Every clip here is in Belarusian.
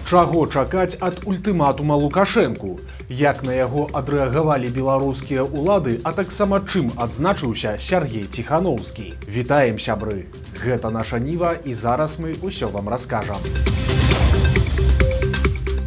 Чаго чакаць ад ультыматума Лукашэнку? Як на яго адрэагавалі беларускія ўлады, а таксама чым адзначыўся Сяргей Ціхановскі? Вітаем, сябры! Гэта наша Ніва, і зараз мы ўсё вам раскажам.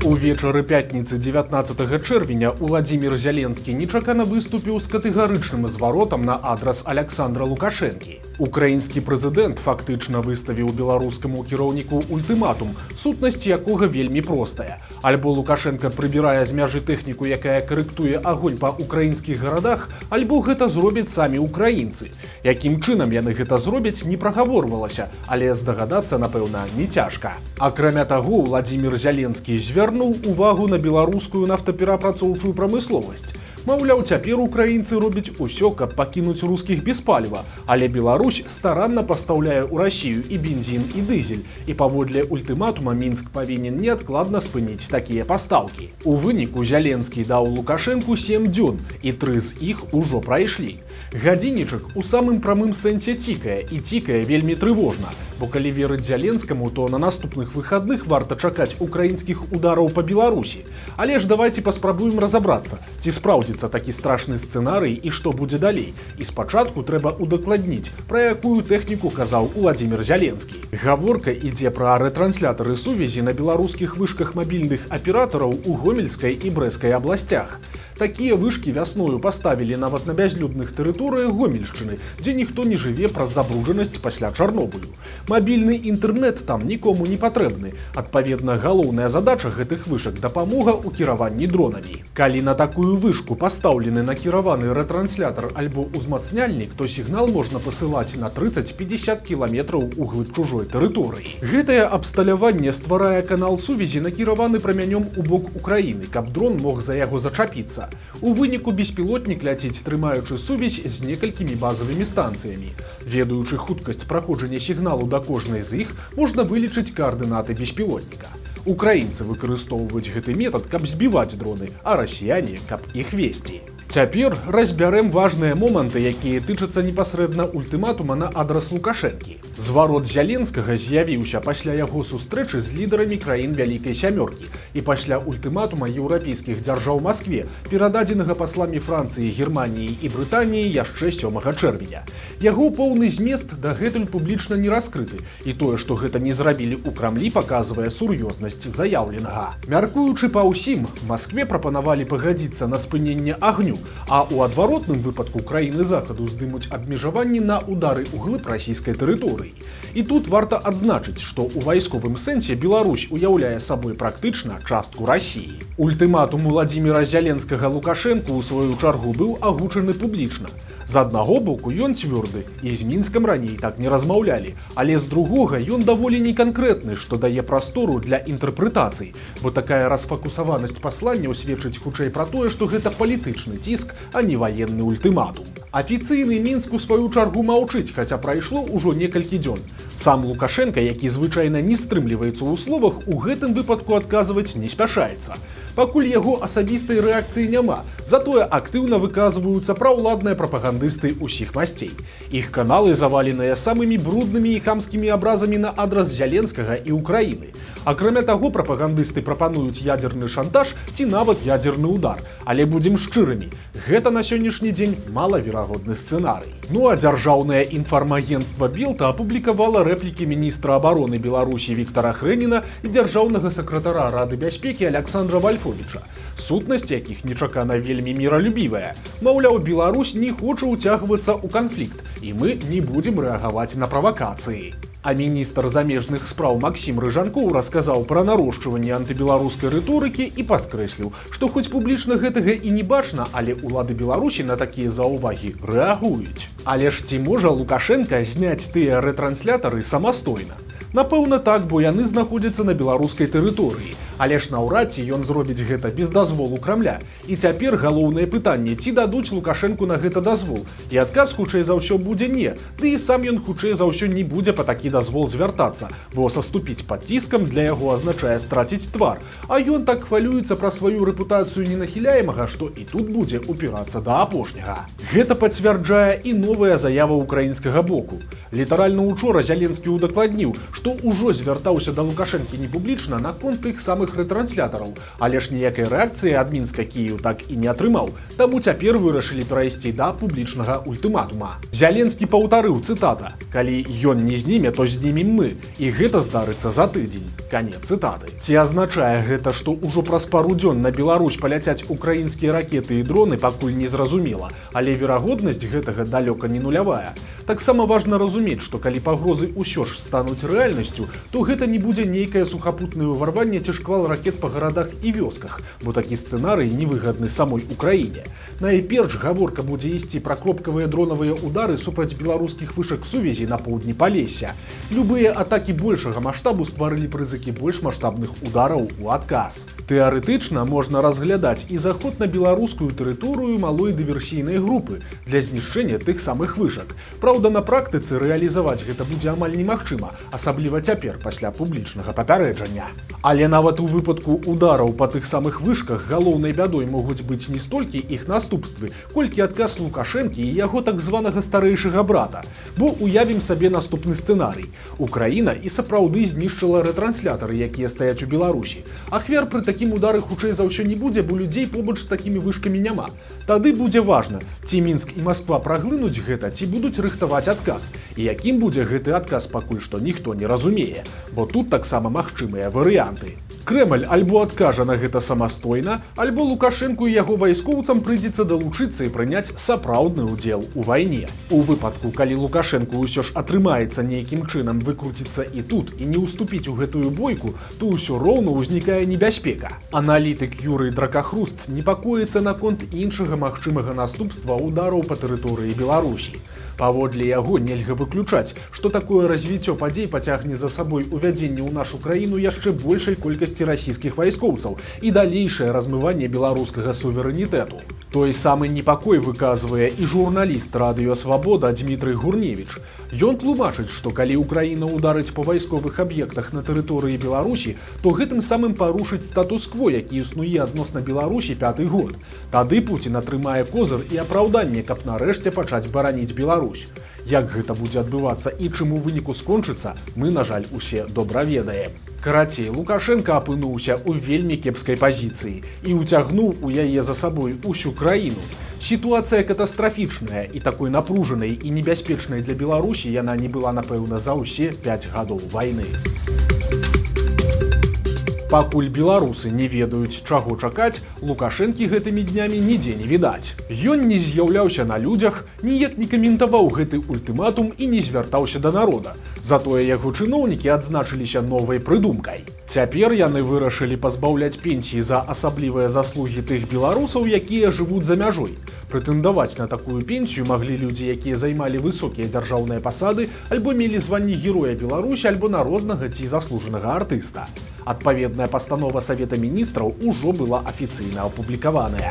Увечары пятніцы 19 чэрвеня Уладзімір Зяленскі нечакана выступіў з катэгарычным зваротам на адрас Аляксандра Лукашэнкі. Украінскі прэзідэнт фактычна выставіў беларускаму кіраўніку ультыматум, сутнасць якога вельмі простая. Альбо Лукашенка прыбірае з мяжы тэхніку, якая карэктуе агонь па украінскіх гарадах, альбо гэта зробяць самі украінцы. Якім чынам яны гэта зробяць, не прагаворвалася, але здагадацца, напэўна, не цяжка. Акрамя таго, Уладзімір Зяленскі звярнуў увагу на беларускую нафтаперапрацоўчую прамысловасць. Маўляў, цяпер украінцы робяць усё, каб пакінуць рускіх без паліва, але Беларусь старанна пастаўляе ў Расію і бензін, і дызель, і паводле ультыматума Мінск павінен неадкладна спыніць такія пастаўкі. У выніку Зяленскі даў Лукашэнку 7 дзён, і 3 з іх ужо прайшлі. Гадзіннічак у самым прамым сэнсе цікае, і цікае вельмі трывожна, бо калі верыць Зяленскаму, то на наступных выхадных варта чакаць украінскіх удараў па Беларусі. Але ж давайце паспрабуем разабрацца, ці спраўдзіцца такі страшны сцэнарый і што будзе далей. І спачатку трэба удакладніць, пра якую тэхніку казаў Уладзімір Зяленскі. Гаворка ідзе пра рэтрансляторы сувязі на беларускіх вышках мабільных аператараў у Гомельскай і Брэскай абласцях. Такія вышкі вясною паставілі нават на бязлюдных тэрыторыях Гомельшчыны, дзе ніхто не жыве праз забруджанасць пасля Чарнобылю. Мабільны інтэрнэт там нікому не патрэбны. Адпаведна, галоўная задача гэтых вышак – дапамога ў кіраванні дронамі. Калі на такую вышку пастаўлены накіраваны рэтранслятар альбо ўзмацняльнік, то сігнал можна пасылаць на 30-50 кіламетраў у глыб чужой тэрыторыі. Гэтае абсталяванне стварае канал сувязі, накіраваны прамянём у бок Украіны, каб дрон мог за яго зачапіцца. У выніку беспілотнік ляціць, трымаючы сувязь з некалькімі базавымі станцыямі. Ведаючы хуткасць праходжання сігналу да кожнай з іх, можна вылічыць каардынаты беспілотніка. Украінцы выкарыстоўваюць гэты метад, каб збіваць дроны, а расіяне, каб іх весці. Цяпер разбярэм важныя моманты, якія тычацца непасрэдна ультыматума на адрас Лукашэнкі. Зварот Зяленскага з'явіўся пасля яго сустрэчы з лідарамі краін Вялікай Сямёркі і пасля ультыматума еўрапейскіх дзяржаў Маскве, перададзенага пасламі Францыі, Германіі і Брытаніі яшчэ 7 чэрвеня. Яго поўны змест дагэтуль публічна не раскрыты, і тое, што гэта не зрабілі ў Крамлі, паказвае сур'ёзнасць заяўленага. Мяркуючы па ўсім, Маскве прапанавалі пагадзіцца на спыненне агню, а ў адваротным выпадку краіны захаду здымуць абмежаванні на ўдары ў глыб расійскай тэрыторыі. І тут варта адзначыць, што ў вайсковым сэнсе Беларусь уяўляе сабой практычна частку Расіі. Ультыматум Уладзіміра Зяленскага Лукашэнку ў сваю чаргу быў агучаны публічна. З аднаго боку ён цвёрды, і з Мінскам раней так не размаўлялі, але з другога ён даволі неканкрэтны, што дае прастору для інтэрпрэтацый, бо такая расфакусаванасць пасланняў сведчыць хутчэй пра тое, што гэта палітычны ціск, а не ваенны ультыматум. Афіцыйны Мінск у сваю чаргу маўчыць, хаця прайшло ўжо некалькі дзён. Сам Лукашенка, які звычайна не стрымліваецца ў словах, у гэтым выпадку адказваць не спяшаецца. Пакуль яго асабістай рэакцыі няма, затое актыўна выказваюцца праўладныя прапагандысты ўсіх масцей. Іх каналы заваленыя самымі бруднымі і хамскімі абразамі на адрас Зяленскага і Украіны. Акрамя таго, прапагандысты прапануюць ядзерны шантаж ці нават ядзерны ўдар. Але будзем шчырымі, гэта на сённяшні дзень малаверагодны сцэнарый. Ну а дзяржаўнае інфармагенцтва Белта апублікавала рэплікі міністра абароны Беларусі Віктара Хрэніна і дзяржаўнага сакратара Рады бяспекі Аляксандра Вальфовіча, сутнасць якіх нечакана вельмі міралюбівая. Маўляў, Беларусь не хоча ўцягвацца ў канфлікт, і мы не будзем рэагаваць на правакацыі. А міністр замежных спраў Максім Рыжанкоў расказаў пра нарошчванне антыбеларускай рыторыкі і падкрэсліў, што хоць публічна гэтага і не бачна, але ўлады Беларусі на такія заўвагі рэагуюць. Але ж ці можа Лукашенка зняць тыя рэтранслятары самастойна? Напэўна так, бо яны знаходзяцца на беларускай тэрыторыі. Але ж наўрад ці ён зробіць гэта без дазволу Крамля. І цяпер галоўнае пытанне, ці дадуць Лукашэнку на гэта дазвол. І адказ хутчэй за ўсё будзе не. Ды і сам ён хутчэй за ўсё не будзе па такі дазвол звяртацца, бо саступіць пад ціскам для яго азначае страціць твар. А ён так хвалюецца пра сваю рэпутацыю ненахіляемага, што і тут будзе упірацца да апошняга. Гэта пацвярджае і новая заява украінскага боку. Літаральна учора Зяленскі удакладніў, што ўжо звяртаўся да Лукашэнкі непублічна наконт тых самых мясцовых рэтранслятораў, але ж ніякай рэакцыі ад Мінска Кіеў так і не атрымаў, таму цяпер вырашылі перайсці да публічнага ультыматума. Зяленскі паўтарыў, цытата: «Калі ён не зніме, то знімем мы, і гэта здарыцца за тыдзень». Канец цытаты. Ці азначае гэта, што ўжо праз пару дзён на Беларусь паляцяць украінскія ракеты і дроны, пакуль не зразумела, але верагоднасць гэтага далёка не нулявая. Таксама важна разумець, што калі пагрозы ўсё ж стануць рэальнасцю, то гэта не будзе нейкае сухапутнае ўварванне ці шквал ракет па гарадах і вёсках, бо такі сцэнарый невыгадны самой Украіне. Найперш гаворка будзе ісці пра кропкавыя дронавыя ўдары супраць беларускіх вышак сувязі на поўдні Палесся. Любыя атакі большага маштабу стварылі прызыкі больш маштабных удараў у адказ. Тэарэтычна можна разглядаць і заход на беларускую тэрыторыю малой дыверсійнай групы для знішчэння тых самых вышак. Праўда, на практыцы рэалізаваць гэта будзе амаль немагчыма, асабліва цяпер пасля публічнага папярэджання. Але нават у выпадку удараў па тых самых вышках галоўнай бядой могуць быць не столькі іх наступствы, колькі адказ Лукашэнкі і яго так званага старэйшага брата. Бо уявім сабе наступны сцэнарый. Украіна і сапраўды знішчыла рэтрансляторы, якія стаяць у Беларусі. Ахвяр пры такім удары хутчэй за ўсё не будзе, бо людзей побач з такімі вышкамі няма. Тады будзе важна, ці Мінск і Масква праглынуць гэта, ці будуць рыхтаваць адказ. І якім будзе гэты адказ, пакуль што ніхто не разумее, бо тут таксама магчымыя варыянты. Крэмль альбо адкажа на гэта самастойна, альбо Лукашэнку і яго вайскоўцам прыйдзецца далучыцца і прыняць сапраўдны ўдзел у вайне. У выпадку, калі Лукашэнку ўсё ж атрымаецца нейкім чынам выкруціцца і тут і не ўступіць у гэтую бойку, то ўсё роўна ўзнікае небяспека. Аналітык Юрый Дракахруст непакоіцца наконт іншага магчымага наступства удараў па тэрыторыі Беларусі. Паводле яго нельга выключаць, што такое развіццё падзей пацягне за сабой увядзенне ў нашу краіну яшчэ большай колькасці расійскіх вайскоўцаў і далейшае размыванне беларускага суверэнітэту. Той самы непакой выказвае і журналіст радыё Свабода Дмітрый Гурневіч. Ён тлумачыць, што калі Украіна ударыць па вайсковых аб'ектах на тэрыторыі Беларусі, то гэтым самым парушыць статус-кво, які існуе адносна Беларусі 5-й год. Тады Пуцін атрымае козыр і апраўданне, каб нарэшце пачаць бараніць Беларусь. Як гэта будзе адбывацца і чым у выніку скончыцца, мы, на жаль, усе добра ведаем. Карацей, Лукашенко апынуўся ў вельмі кепскай пазіцыі і ўцягнуў у яе за сабой усю краіну. Сітуацыя катастрафічная і такой напружанай і небяспечнай для Беларусі яна не была, напэўна, за ўсе 5 гадоў вайны. Пакуль беларусы не ведаюць, чаго чакаць, Лукашэнкі гэтымі днямі нідзе не відаць. Ён не з'яўляўся на людзях, ніяк не каментаваў гэты ультыматум і не звяртаўся да народа. Затое яго чыноўнікі адзначыліся новай прыдумкай. Цяпер яны вырашылі пазбаўляць пенсіі за асаблівыя заслугі тых беларусаў, якія жывуць за мяжой. Прэтэндаваць на такую пенсію маглі людзі, якія займалі высокія дзяржаўныя пасады, альбо мелі званне Героя Беларусі, альбо народнага ці заслужанага артыста. Адпаведная пастанова Савета міністраў ужо была афіцыйна апублікаваная.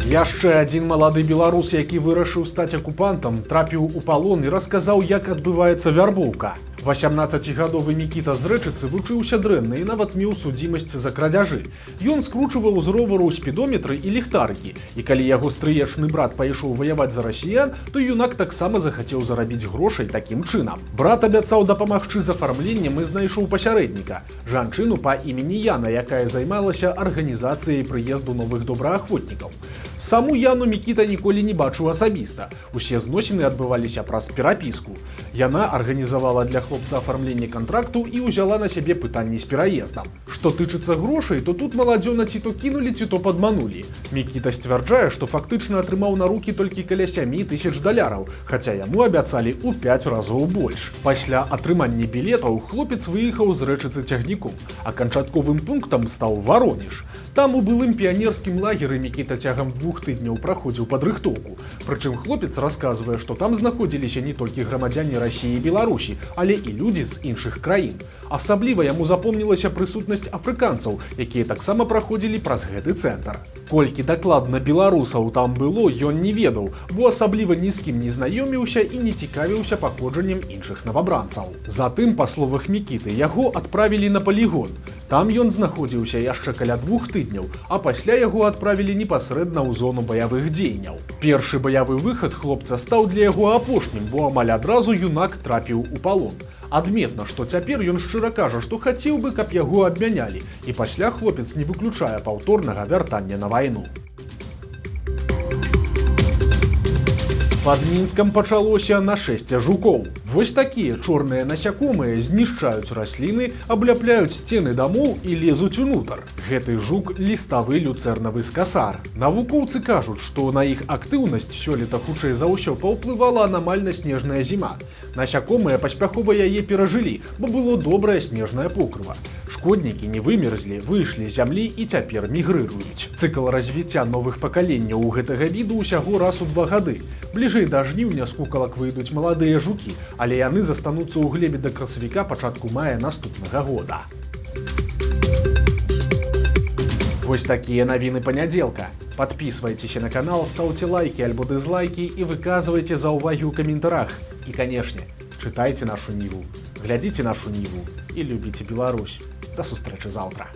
Яшчэ адзін малады беларус, які вырашыў стаць акупантам, трапіў у палон і расказаў, як адбываецца вярбоўка. 18-гадовы Мікіта з Рэчыцы вучыўся дрэнна і нават меў судзімасць за крадзяжы. Ён скручваў з ровару спідометры і ліхтарыкі, і калі яго стрыечны брат пайшоў ваяваць за расіян, то юнак таксама захацеў зарабіць грошай такім чынам. Брат абяцаў дапамагчы з афармленнем і знайшоў пасярэдніка, жанчыну па імені Яна, якая займалася арганізацыяй прыезду новых добраахвотнікаў. Саму Яну Мікіта ніколі не бачыў асабіста. Усе зносіны адбываліся праз перапіску. Яна арганізавала для хлопца афармленне кантракту і ўзяла на сябе пытанні з пераездам. Што тычыцца грошай, то тут маладзёна ці то кінулі, ці то падманулі. Мікіта сцвярджае, што фактычна атрымаў на рукі толькі каля $7,000, хаця яму абяцалі ў 5 разоў больш. Пасля атрымання білетаў хлопец выехаў з Рэчыцы цягніком, а канчатковым пунктам стаў Варонеж. Там у былым піянерскім лагеры Мікіта цягам 2 тыдняў праходзіў падрыхтоўку. Прычым хлопец расказвае, што там знаходзіліся не толькі грамадзяне Расіі і Беларусі, але і людзі з іншых краін. Асабліва яму запомнілася прысутнасць афрыканцаў, якія таксама праходзілі праз гэты цэнтр. Колькі дакладна беларусаў там было, ён не ведаў, бо асабліва ні з кім не знаёміўся і не цікавіўся паходжаннем іншых навабранцаў. Затым, па словах Мікіты, яго адправілі на палігон. Там ён знаходзіўся яшчэ каля 2 тыдняў, а пасля яго адправілі непасрэдна ў зону баявых дзеянняў. Першы баявы выхад хлопца стаў для яго апошнім, бо амаль адразу юнак трапіў у палон. Адметна, што цяпер ён шчыра кажа, што хацеў бы, каб яго абмянялі, і пасля хлопец не выключае паўторнага вяртання на вайну. Пад Мінскам пачалося нашэсце жукоў. Вось такія чорныя насякомыя знішчаюць расліны, абляпляюць сцены дамоў і лезуць унутр. Гэты жук ліставы люцэрнавы скасар. Навукоўцы кажуць, што на іх актыўнасць сёлета хутчэй за ўсё паўплывала анамальна снежная зіма. Насякомыя паспяхова яе перажылі, бо было добрае снежнае покрыва. Шкоднікі не вымерзлі, выйшлі з зямлі і цяпер мігрыруюць. Цыкл развіцця новых пакаленняў у гэтага віду ўсяго раз у 2 гады. Бліжэй да жніўня з кукалак выйдуць маладыя жукі, але яны застануцца ў глебе да красавіка пачатку мая наступнага года. Вось такія навіны панядзелка. Падпісвайцеся на канал, стаўце лайкі альбо дызлайкі і выказвайце заўвагі ў каментарах. І, канешне, чытайце нашу Ніву, глядзіце нашу Ніву і любіце Беларусь. До сустрэчы заўтра.